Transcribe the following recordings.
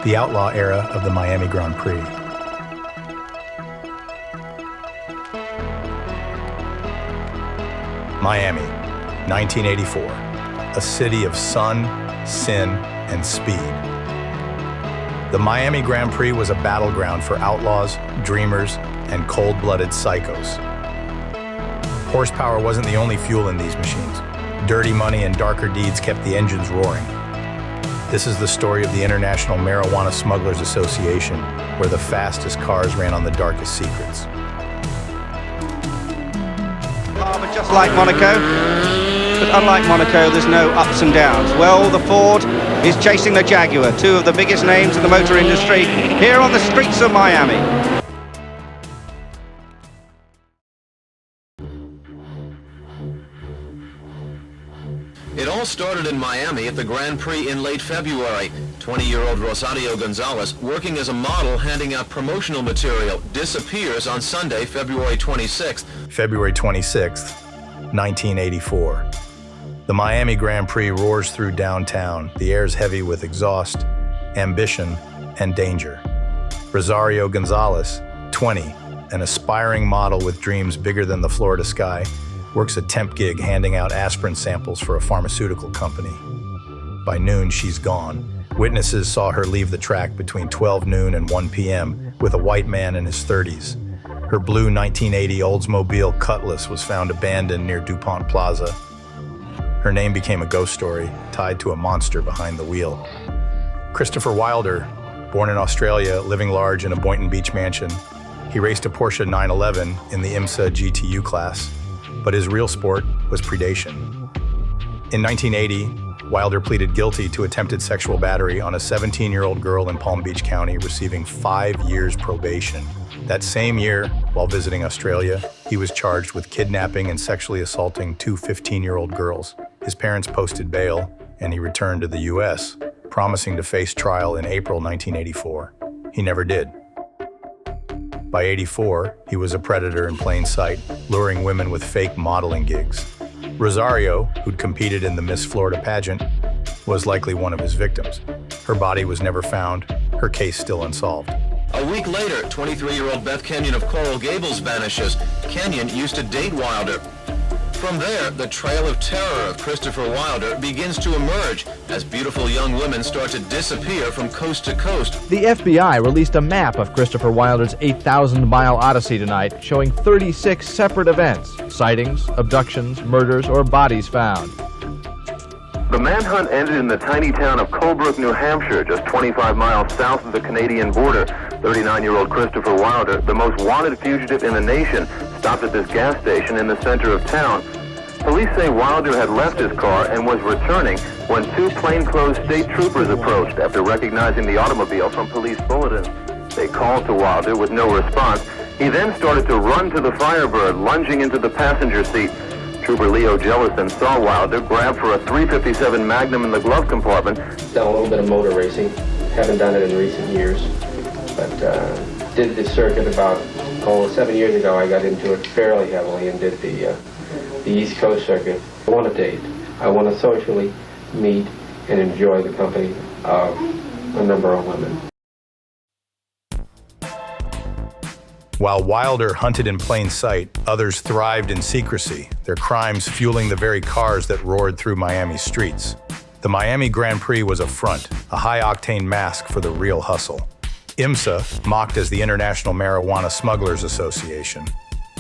the outlaw era of the Miami Grand Prix. Miami, 1984, a city of sun, sin, and speed. The Miami Grand Prix was a battleground for outlaws, dreamers, and cold-blooded psychos. Horsepower wasn't the only fuel in these machines. Dirty money and darker deeds kept the engines roaring. This is the story of the International Marijuana Smugglers Association, where the fastest cars ran on the darkest secrets. But just like Monaco, but unlike Monaco, there's no ups and downs. Well, the Ford is chasing the Jaguar, two of the biggest names in the motor industry, here on the streets of Miami. It all started in Miami at the Grand Prix in late February. 20-year-old Rosario Gonzalez, working as a model handing out promotional material, disappears on Sunday, February 26th. February 26th, 1984. The Miami Grand Prix roars through downtown. The air's heavy with exhaust, ambition, and danger. Rosario Gonzalez, 20, an aspiring model with dreams bigger than the Florida sky, works a temp gig handing out aspirin samples for a pharmaceutical company. By noon, she's gone. Witnesses saw her leave the track between 12 noon and 1 p.m. with a white man in his 30s. Her blue 1980 Oldsmobile Cutlass was found abandoned near DuPont Plaza. Her name became a ghost story, tied to a monster behind the wheel. Christopher Wilder, born in Australia, living large in a Boynton Beach mansion. He raced a Porsche 911 in the IMSA GTU class, but his real sport was predation. In 1980, Wilder pleaded guilty to attempted sexual battery on a 17-year-old girl in Palm Beach County, receiving 5 years probation. That same year, while visiting Australia, he was charged with kidnapping and sexually assaulting two 15-year-old girls. His parents posted bail, and he returned to the U.S., promising to face trial in April 1984. He never did. By 84, he was a predator in plain sight, luring women with fake modeling gigs. Rosario, who'd competed in the Miss Florida pageant, was likely one of his victims. Her body was never found, her case still unsolved. A week later, 23-year-old Beth Kenyon of Coral Gables vanishes. Kenyon used to date Wilder. From there, the trail of terror of Christopher Wilder begins to emerge as beautiful young women start to disappear from coast to coast. The FBI released a map of Christopher Wilder's 8,000-mile odyssey tonight, showing 36 separate events: sightings, abductions, murders, or bodies found. The manhunt ended in the tiny town of Colebrook, New Hampshire, just 25 miles south of the Canadian border. 39-year-old Christopher Wilder, the most wanted fugitive in the nation, stopped at this gas station in the center of town. Police say Wilder had left his car and was returning when two plainclothes state troopers approached after recognizing the automobile from police bulletins. They called to Wilder with no response. He then started to run to the Firebird, lunging into the passenger seat. Trooper Leo Jellison saw Wilder grab for a .357 Magnum in the glove compartment. Done a little bit of motor racing, haven't done it in recent years, but did the circuit about 7 years ago. I got into it fairly heavily and did the East Coast circuit. I want to date. I want to socially meet and enjoy the company of a number of women. While Wilder hunted in plain sight, others thrived in secrecy, their crimes fueling the very cars that roared through Miami's streets. The Miami Grand Prix was a front, a high-octane mask for the real hustle. IMSA, mocked as the International Marijuana Smugglers Association,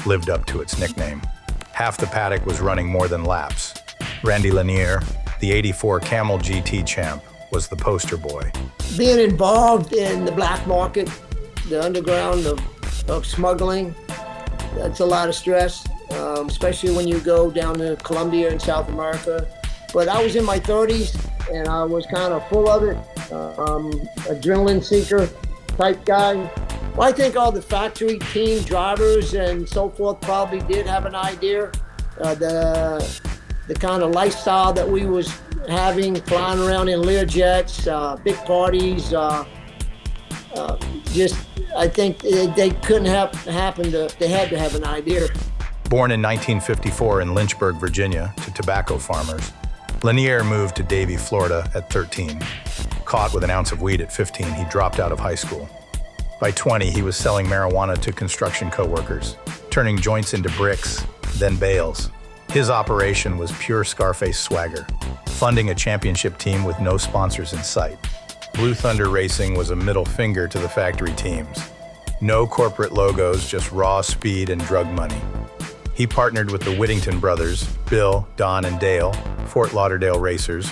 lived up to its nickname. Half the paddock was running more than laps. Randy Lanier, the '84 Camel GT champ, was the poster boy. Being involved in the black market, the underground of smuggling, that's a lot of stress, especially when you go down to Colombia and South America. But I was in my 30s and I was kind of full of it, adrenaline seeker type guy. Well, I think all the factory team drivers and so forth probably did have an idea. The kind of lifestyle that we was having, flying around in Learjets, big parties, I think they couldn't have happened. They had to have an idea. Born in 1954 in Lynchburg, Virginia, to tobacco farmers, Lanier moved to Davie, Florida at 13. Caught with an ounce of weed at 15, he dropped out of high school. By 20, he was selling marijuana to construction coworkers, turning joints into bricks, then bales. His operation was pure Scarface swagger, funding a championship team with no sponsors in sight. Blue Thunder Racing was a middle finger to the factory teams. No corporate logos, just raw speed and drug money. He partnered with the Whittington brothers, Bill, Don, and Dale, Fort Lauderdale racers.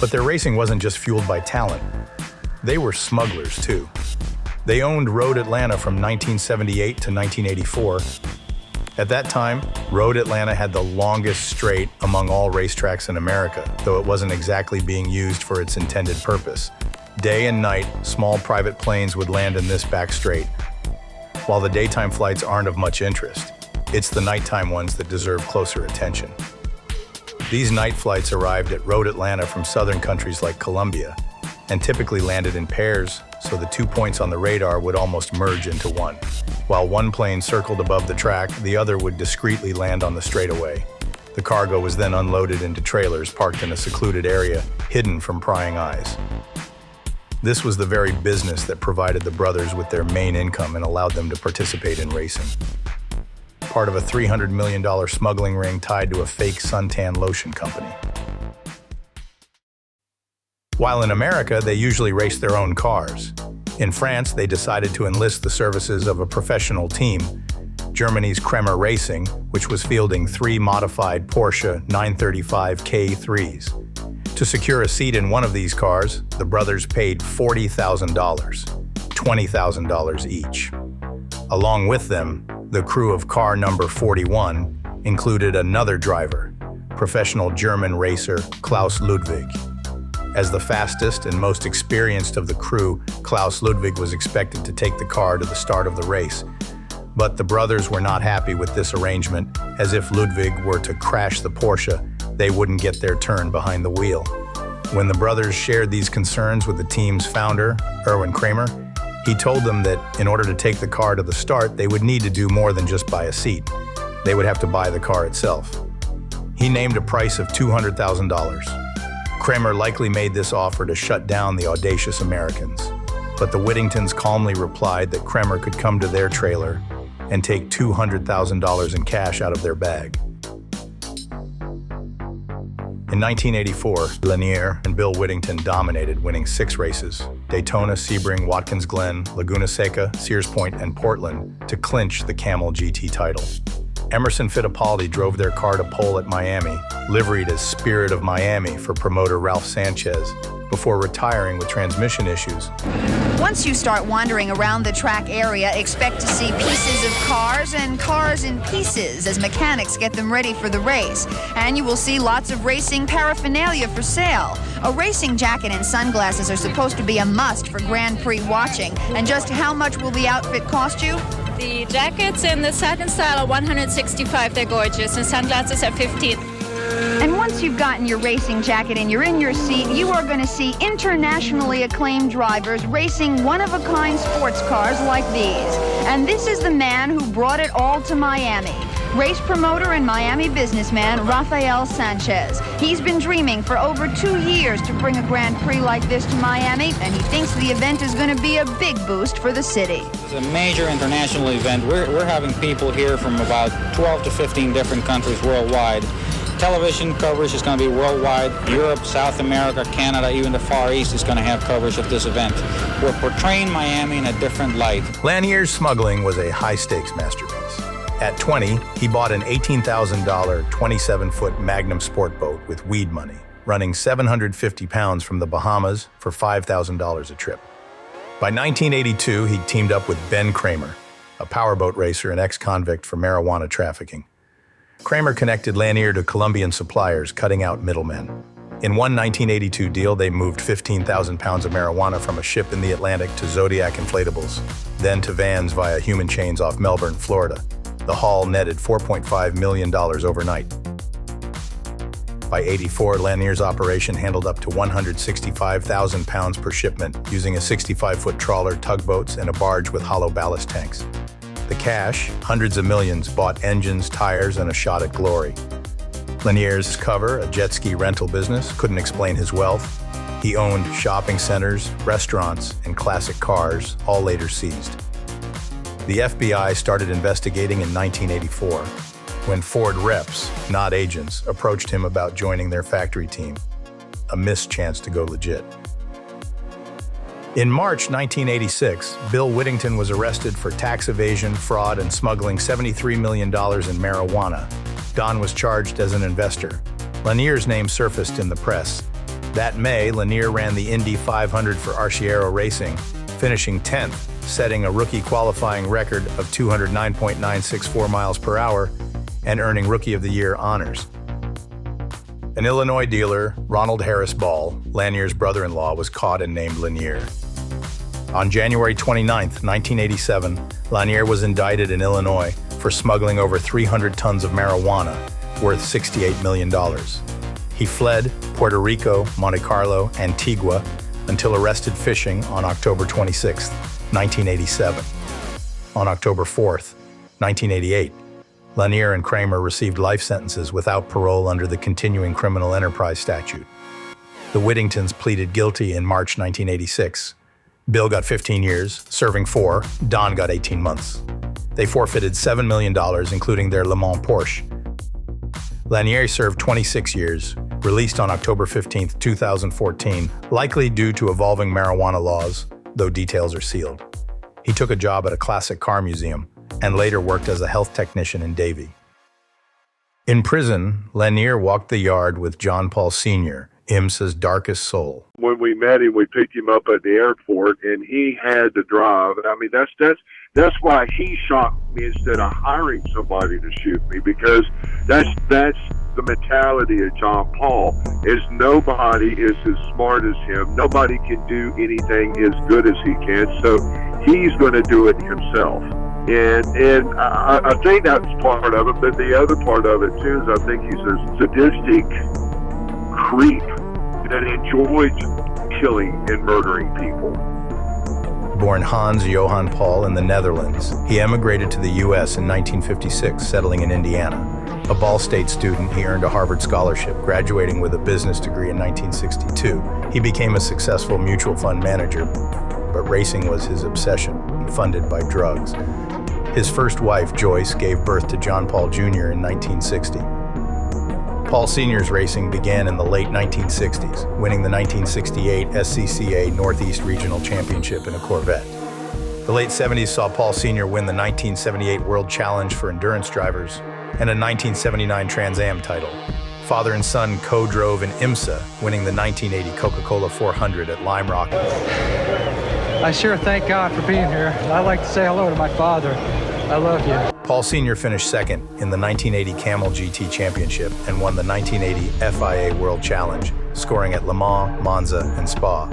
But their racing wasn't just fueled by talent. They were smugglers, too. They owned Road Atlanta from 1978 to 1984. At that time, Road Atlanta had the longest straight among all racetracks in America, though it wasn't exactly being used for its intended purpose. Day and night, small private planes would land in this back straight. While the daytime flights aren't of much interest, it's the nighttime ones that deserve closer attention. These night flights arrived at Road Atlanta from southern countries like Colombia, and typically landed in pairs, so the 2 points on the radar would almost merge into one. While one plane circled above the track, the other would discreetly land on the straightaway. The cargo was then unloaded into trailers parked in a secluded area, hidden from prying eyes. This was the very business that provided the brothers with their main income and allowed them to participate in racing. Part of a $300 million smuggling ring tied to a fake suntan lotion company. While in America, they usually raced their own cars. In France, they decided to enlist the services of a professional team, Germany's Kremer Racing, which was fielding 3 modified Porsche 935 K3s. To secure a seat in one of these cars, the brothers paid $40,000, $20,000 each. Along with them, the crew of car number 41 included another driver, professional German racer Klaus Ludwig. As the fastest and most experienced of the crew, Klaus Ludwig was expected to take the car to the start of the race. But the brothers were not happy with this arrangement, as if Ludwig were to crash the Porsche, they wouldn't get their turn behind the wheel. When the brothers shared these concerns with the team's founder, Erwin Kremer, he told them that in order to take the car to the start, they would need to do more than just buy a seat. They would have to buy the car itself. He named a price of $200,000. Kremer likely made this offer to shut down the audacious Americans, but the Whittingtons calmly replied that Kremer could come to their trailer and take $200,000 in cash out of their bag. In 1984, Lanier and Bill Whittington dominated, winning 6 races: Daytona, Sebring, Watkins Glen, Laguna Seca, Sears Point, and Portland, to clinch the Camel GT title. Emerson Fittipaldi drove their car to pole at Miami, liveried as Spirit of Miami for promoter Ralph Sanchez, before retiring with transmission issues. Once you start wandering around the track area, expect to see pieces of cars and cars in pieces as mechanics get them ready for the race. And you will see lots of racing paraphernalia for sale. A racing jacket and sunglasses are supposed to be a must for Grand Prix watching. And just how much will the outfit cost you? The jackets in the satin style are $165, they're gorgeous, and sunglasses are $15. And once you've gotten your racing jacket and you're in your seat, you are going to see internationally acclaimed drivers racing one-of-a-kind sports cars like these. And this is the man who brought it all to Miami. Race promoter and Miami businessman Rafael Sanchez. He's been dreaming for over 2 years to bring a Grand Prix like this to Miami, and he thinks the event is going to be a big boost for the city. It's a major international event. We're having people here from about 12 to 15 different countries worldwide. Television coverage is going to be worldwide. Europe, South America, Canada, even the Far East is going to have coverage of this event. We're portraying Miami in a different light. Lanier's smuggling was a high-stakes masterpiece. At 20, he bought an $18,000 27-foot Magnum sport boat with weed money, running 750 pounds from the Bahamas for $5,000 a trip. By 1982, he teamed up with Ben Kramer, a powerboat racer and ex-convict for marijuana trafficking. Kramer connected Lanier to Colombian suppliers, cutting out middlemen. In one 1982 deal, they moved 15,000 pounds of marijuana from a ship in the Atlantic to Zodiac inflatables, then to vans via human chains off Melbourne, Florida. The haul netted $4.5 million overnight. By 84, Lanier's operation handled up to 165,000 pounds per shipment, using a 65-foot trawler, tugboats, and a barge with hollow ballast tanks. The cash, hundreds of millions, bought engines, tires, and a shot at glory. Lanier's cover, a jet ski rental business, couldn't explain his wealth. He owned shopping centers, restaurants, and classic cars, all later seized. The FBI started investigating in 1984 when Ford reps, not agents, approached him about joining their factory team. A missed chance to go legit. In March 1986, Bill Whittington was arrested for tax evasion, fraud, and smuggling $73 million in marijuana. Don was charged as an investor. Lanier's name surfaced in the press. That May, Lanier ran the Indy 500 for Arciero Racing, finishing 10th, setting a rookie qualifying record of 209.964 miles per hour and earning Rookie of the Year honors. An Illinois dealer, Ronald Harris Ball, Lanier's brother-in-law, was caught and named Lanier. On January 29, 1987, Lanier was indicted in Illinois for smuggling over 300 tons of marijuana, worth $68 million. He fled Puerto Rico, Monte Carlo, Antigua, until arrested fishing on October 26, 1987. On October 4, 1988, Lanier and Kramer received life sentences without parole under the continuing criminal enterprise statute. The Whittingtons pleaded guilty in March 1986. Bill got 15 years, serving 4. Don got 18 months. They forfeited $7 million, including their Le Mans Porsche. Lanier served 26 years, released on October 15, 2014, likely due to evolving marijuana laws, though details are sealed. He took a job at a classic car museum and later worked as a health technician in Davie. In prison, Lanier walked the yard with John Paul Sr., IMSA's darkest soul. When we met him, we picked him up at the airport, and he had to drive. I mean, that's why he shot me instead of hiring somebody to shoot me, because that's the mentality of John Paul. Is nobody is as smart as him. Nobody can do anything as good as he can. So he's going to do it himself. And I think that's part of it. But the other part of it too is I think he's a sadistic creep that enjoys killing and murdering people. Born Hans Johann Paul in the Netherlands, he emigrated to the U.S. in 1956, settling in Indiana. A Ball State student, he earned a Harvard scholarship, graduating with a business degree in 1962. He became a successful mutual fund manager, but racing was his obsession, funded by drugs. His first wife, Joyce, gave birth to John Paul Jr. in 1960. Paul Sr.'s racing began in the late 1960s, winning the 1968 SCCA Northeast Regional Championship in a Corvette. The late 70s saw Paul Sr. win the 1978 World Challenge for endurance drivers and a 1979 Trans Am title. Father and son co-drove in IMSA, winning the 1980 Coca-Cola 400 at Lime Rock. I sure thank God for being here. I'd like to say hello to my father. I love you. Paul Sr. finished second in the 1980 Camel GT Championship and won the 1980 FIA World Challenge, scoring at Le Mans, Monza, and Spa.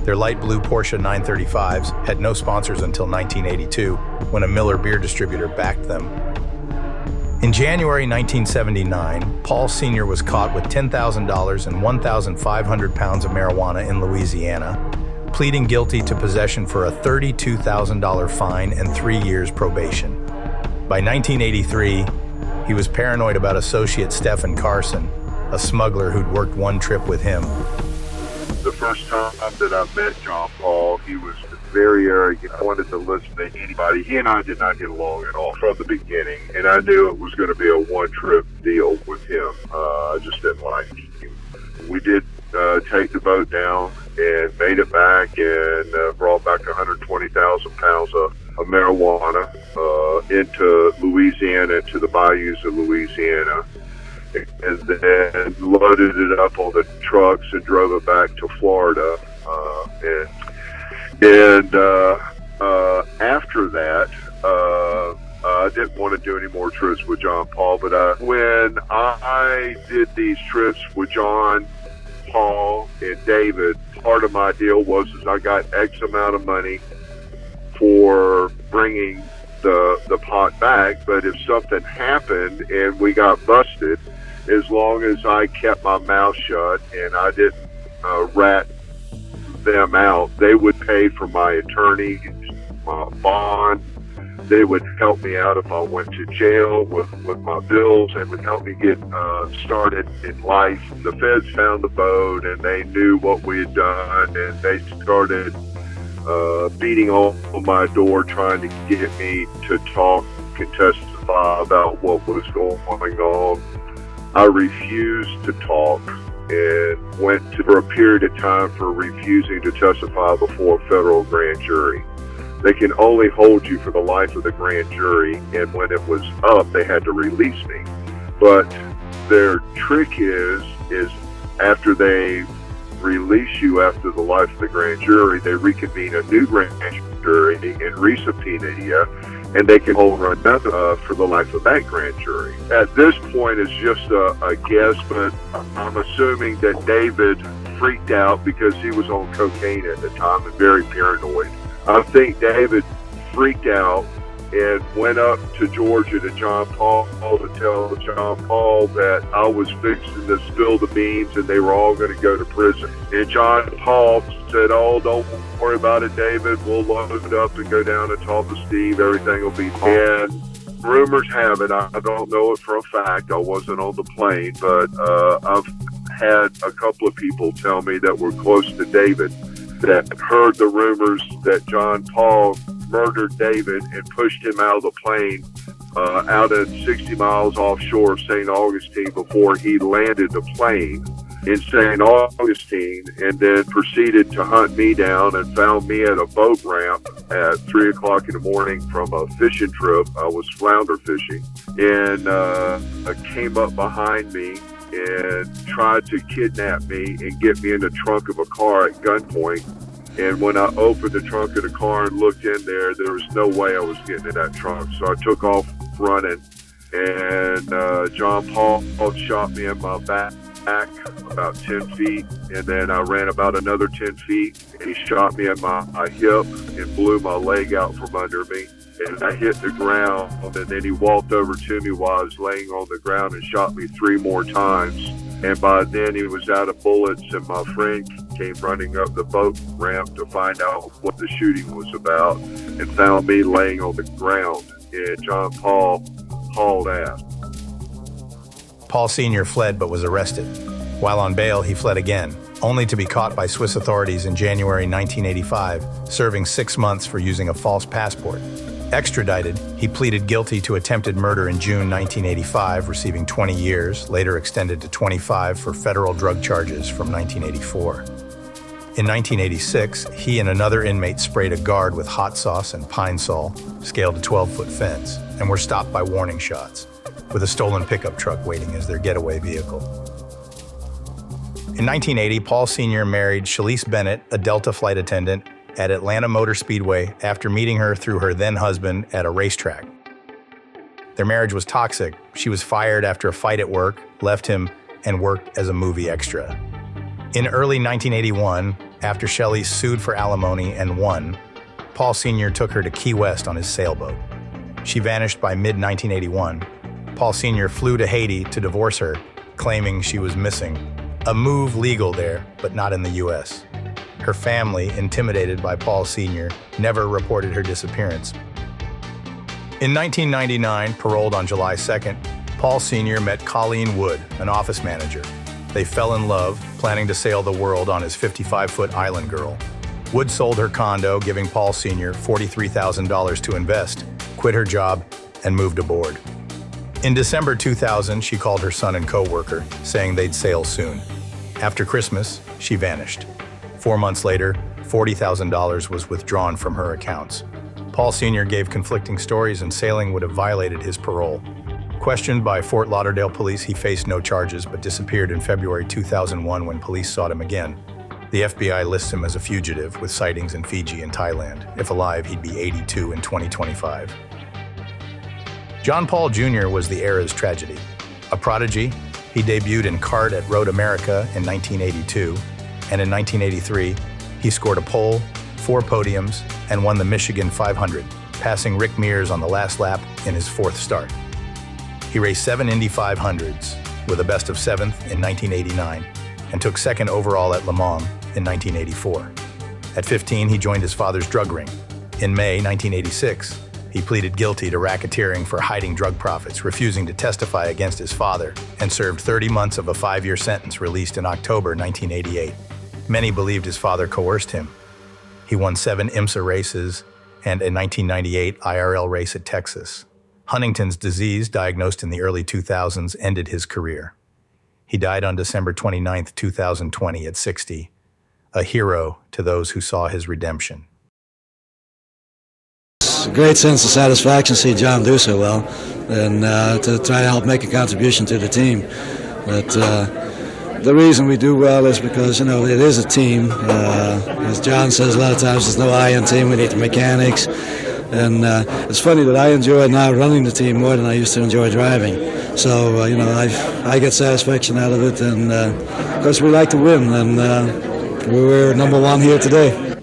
Their light blue Porsche 935s had no sponsors until 1982, when a Miller beer distributor backed them. In January 1979, Paul Sr. was caught with $10,000 and 1,500 pounds of marijuana in Louisiana, pleading guilty to possession for a $32,000 fine and 3 years probation. By 1983, he was paranoid about associate Stephen Carson, a smuggler who'd worked one trip with him. The first time that I met John Paul, he was very arrogant. I wanted to listen to anybody. He and I did not get along at all from the beginning, and I knew it was going to be a one-trip deal with him. I just didn't like him. We did take the boat down and made it back and brought back 120,000 pounds of marijuana into Louisiana, into the bayous of Louisiana, and then loaded it up on the trucks and drove it back to Florida. After that, I didn't want to do any more trips with John Paul, but when I did these trips with John, Paul, and David, part of my deal was I got X amount of money for bringing the pot back, but if something happened and we got busted, as long as I kept my mouth shut and I didn't rat them out, they would pay for my attorney, my bond, They would help me out if I went to jail with my bills, and would help me get started in life. The feds found the boat, and they knew what we had done, and they started beating on my door, trying to get me to talk and testify about what was going on. I refused to talk and went for a period of time for refusing to testify before a federal grand jury. They can only hold you for the life of the grand jury, and when it was up, they had to release me. But their trick is after they release you after the life of the grand jury, they reconvene a new grand jury and resubpoena you, and they can hold another for the life of that grand jury. At this point, it's just a guess, but I'm assuming that David freaked out because he was on cocaine at the time and very paranoid. I think David freaked out and went up to Georgia to John Paul to tell John Paul that I was fixing to spill the beans and they were all going to go to prison. And John Paul said, "Oh, don't worry about it, David. We'll load it up and go down and talk to Steve. Everything will be fine." And rumors have it, I don't know it for a fact, I wasn't on the plane, but I've had a couple of people tell me that were close to David that heard the rumors that John Paul murdered David and pushed him out of the plane out at 60 miles offshore of St. Augustine before he landed the plane in St. Augustine, and then proceeded to hunt me down and found me at a boat ramp at 3 o'clock in the morning from a fishing trip. I was flounder fishing, and came up behind me and tried to kidnap me and get me in the trunk of a car at gunpoint. And when I opened the trunk of the car and looked in there was no way I was getting in that trunk. So I took off running, and John Paul shot me in my back about 10 feet, and then I ran about another 10 feet. He shot me in my hip and blew my leg out from under me. And I hit the ground, and then he walked over to me while I was laying on the ground and shot me 3 more times. And by then he was out of bullets, and my friend came running up the boat ramp to find out what the shooting was about and found me laying on the ground. And John Paul hauled ass. Paul Sr. fled but was arrested. While on bail, he fled again, only to be caught by Swiss authorities in January 1985, serving 6 months for using a false passport. Extradited, he pleaded guilty to attempted murder in June 1985, receiving 20 years, later extended to 25 for federal drug charges from 1984. In 1986, he and another inmate sprayed a guard with hot sauce and pine sol, scaled a 12-foot fence, and were stopped by warning shots, with a stolen pickup truck waiting as their getaway vehicle. In 1980, Paul Sr. married Shalise Bennett, a Delta flight attendant, at Atlanta Motor Speedway after meeting her through her then-husband at a racetrack. Their marriage was toxic. She was fired after a fight at work, left him, and worked as a movie extra. In early 1981, after Shalise sued for alimony and won, Paul Sr. took her to Key West on his sailboat. She vanished by mid-1981. Paul Sr. flew to Haiti to divorce her, claiming she was missing, a move legal there, but not in the U.S. Her family, intimidated by Paul Sr., never reported her disappearance. In 1999, paroled on July 2nd, Paul Sr. met Colleen Wood, an office manager. They fell in love, planning to sail the world on his 55-foot Island Girl. Wood sold her condo, giving Paul Sr. $43,000 to invest, quit her job, and moved aboard. In December 2000, she called her son and co-worker, saying they'd sail soon. After Christmas, she vanished. 4 months later, $40,000 was withdrawn from her accounts. Paul Sr. gave conflicting stories, and sailing would have violated his parole. Questioned by Fort Lauderdale police, he faced no charges but disappeared in February 2001 when police sought him again. The FBI lists him as a fugitive with sightings in Fiji and Thailand. If alive, he'd be 82 in 2025. John Paul Jr. was the era's tragedy. A prodigy, he debuted in kart at Road America in 1982, and in 1983, he scored a pole, 4 podiums, and won the Michigan 500, passing Rick Mears on the last lap in his 4th start. He raced 7 Indy 500s, with a best of 7th in 1989, and took 2nd overall at Le Mans in 1984. At 15, he joined his father's drug ring. In May 1986, He pleaded guilty to racketeering for hiding drug profits, refusing to testify against his father, and served 30 months of a 5-year sentence released in October 1988. Many believed his father coerced him. He won 7 IMSA races and a 1998 IRL race at Texas. Huntington's disease, diagnosed in the early 2000s, ended his career. He died on December 29, 2020 at 60, a hero to those who saw his redemption. It's a great sense of satisfaction to see John do so well and to try to help make a contribution to the team. But the reason we do well is because, you know, it is a team. As John says, a lot of times there's no I in team, we need the mechanics. And it's funny that I enjoy now running the team more than I used to enjoy driving. So, you know, I get satisfaction out of it, and of course we like to win, and we're number one here today.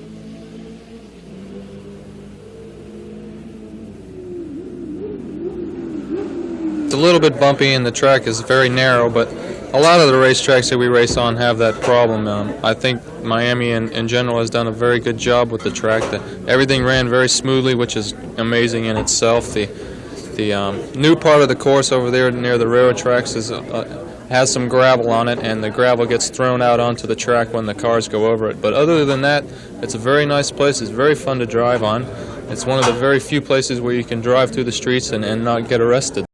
It's a little bit bumpy and the track is very narrow, but a lot of the racetracks that we race on have that problem. I think Miami in general has done a very good job with the track. Everything ran very smoothly, which is amazing in itself. The new part of the course over there near the railroad tracks has some gravel on it, and the gravel gets thrown out onto the track when the cars go over it. But other than that, it's a very nice place. It's very fun to drive on. It's one of the very few places where you can drive through the streets and not get arrested.